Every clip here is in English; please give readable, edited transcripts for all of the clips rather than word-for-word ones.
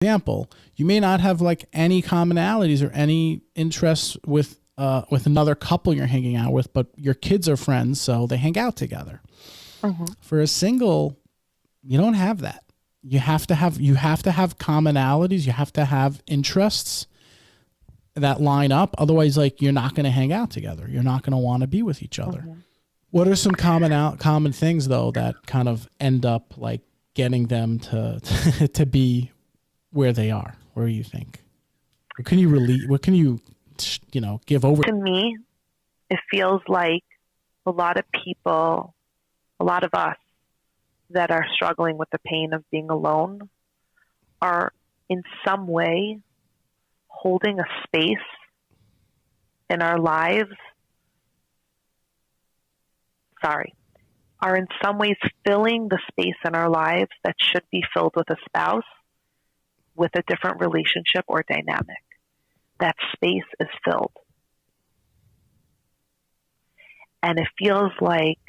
Example, you may not have like any commonalities or any interests with another couple you're hanging out with, but your kids are friends, so they hang out together. For a single, you don't have that. You have to have commonalities. You have to have interests that line up. Otherwise, like, you're not going to hang out together. You're not going to want to be with each other. What are some common things though that kind of end up like getting them to to be where they are? Where do you think? What can you give over? To me, it feels like a lot of people, a lot of us that are struggling with the pain of being alone are in some way holding a space in our lives. Are in some ways filling the space in our lives that should be filled with a spouse with a different relationship or dynamic. That space is filled. And it feels like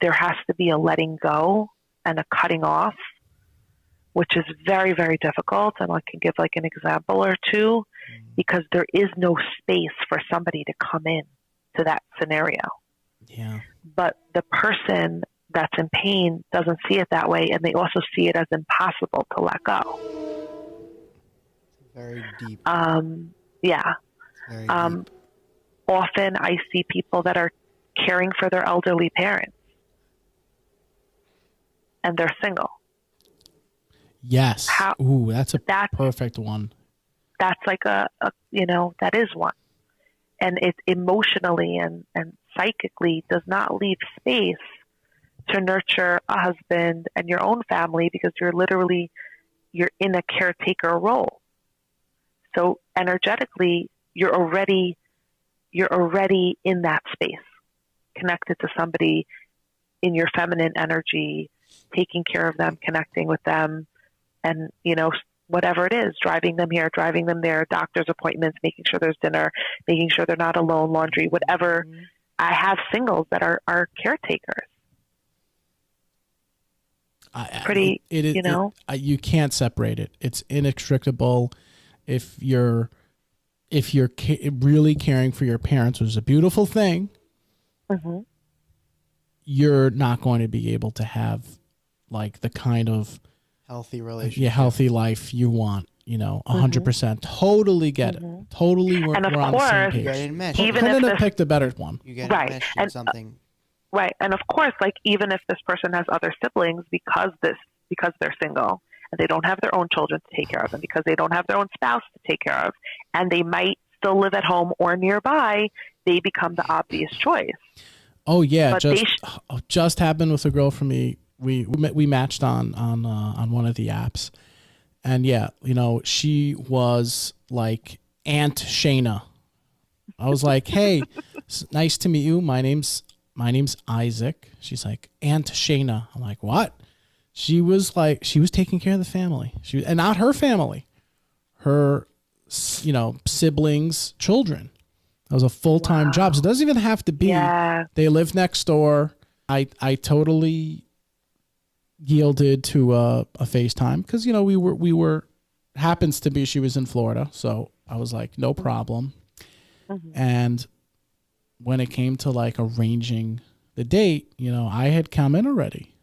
there has to be a letting go and a cutting off, which is very, very difficult. And I can give like an example or two, because there is no space for somebody to come in to that scenario. Yeah. But the person that's in pain doesn't see it that way, and they also see it as impossible to let go. Very deep. Yeah. Very deep. Often I see people that are caring for their elderly parents, and they're single. Yes. Ooh, that's a perfect one. That's like that is one. And it emotionally and psychically does not leave space to nurture a husband and your own family, because you're in a caretaker role. So energetically, you're already in that space, connected to somebody in your feminine energy, taking care of them, connecting with them, and, whatever it is, driving them here, driving them there, doctor's appointments, making sure there's dinner, making sure they're not alone, laundry, whatever. I have singles that are caretakers. You can't separate it. It's inextricable. If you're really caring for your parents, which is a beautiful thing, you're not going to be able to have like the kind of healthy relationship, healthy life you want. 100%. Totally get it. Totally, we're on the same page. You get enmeshed. Couldn't have picked a better one. You get enmeshed in something. Right, and of course, like, even if this person has other siblings, because they're single and they don't have their own children to take care of, and because they don't have their own spouse to take care of, and they might still live at home or nearby, they become the obvious choice. Oh yeah, just happened with a girl from me. We matched on one of the apps, and she was like Aunt Shayna. I was like, hey, nice to meet you. My name's Isaac. She's like, Aunt Shayna. I'm like, what? She was taking care of the family. And not her family, her, siblings, children. That was a full-time job. So it doesn't even have to be, they live next door. I totally yielded to a FaceTime, because, we were, happens to be, she was in Florida. So I was like, no problem. And when it came to like arranging the date, I had come in already.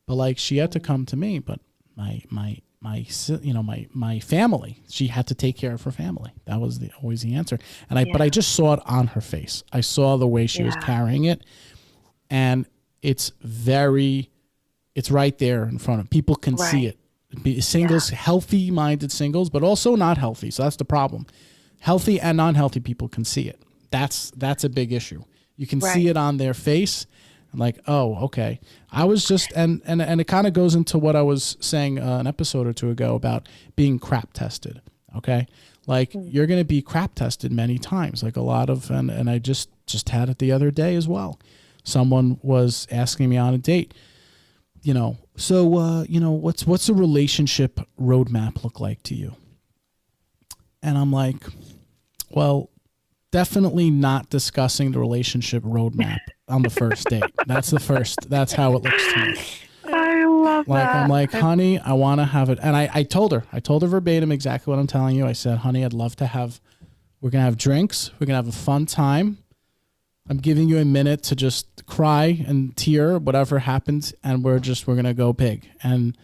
But like, she had to come to me, but my family, she had to take care of her family. That was always the answer. And but I just saw it on her face. I saw the way she was carrying it, and it's right there in front of people. Can see it. Singles, healthy-minded singles, but also not healthy. So that's the problem. Healthy and non-healthy people can see it. That's a big issue. You can see it on their face. I'm like, oh, okay. I was just, and it kind of goes into what I was saying an episode or two ago about being crap tested. Okay. Like, you're going to be crap tested many times, like a lot of, and I just had it the other day as well. Someone was asking me on a date, what's a relationship roadmap look like to you? And I'm like, well, definitely not discussing the relationship roadmap on the first date. That's how it looks to me. I love love that. I'm like, honey, I want to have it. And I told her verbatim exactly what I'm telling you. I said, honey, I'd love to we're going to have drinks. We're going to have a fun time. I'm giving you a minute to just cry and tear, whatever happens. And we're going to go big. And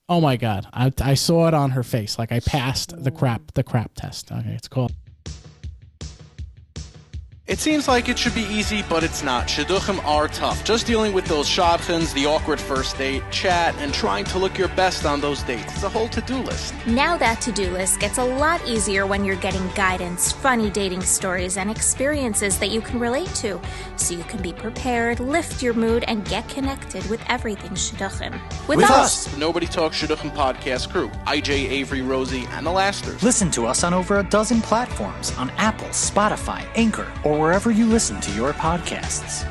oh my God, I saw it on her face. Like I passed the crap test. Okay. It's called. It seems like it should be easy, but it's not. Shidduchim are tough. Just dealing with those shadchans, the awkward first date, chat, and trying to look your best on those dates. It's a whole to-do list. Now that to-do list gets a lot easier when you're getting guidance, funny dating stories, and experiences that you can relate to. So you can be prepared, lift your mood, and get connected with everything Shidduchim. With us! Nobody Talks Shidduchim podcast crew. IJ, Avery, Rosie, and the Lasters. Listen to us on over a dozen platforms on Apple, Spotify, Anchor, or wherever you listen to your podcasts.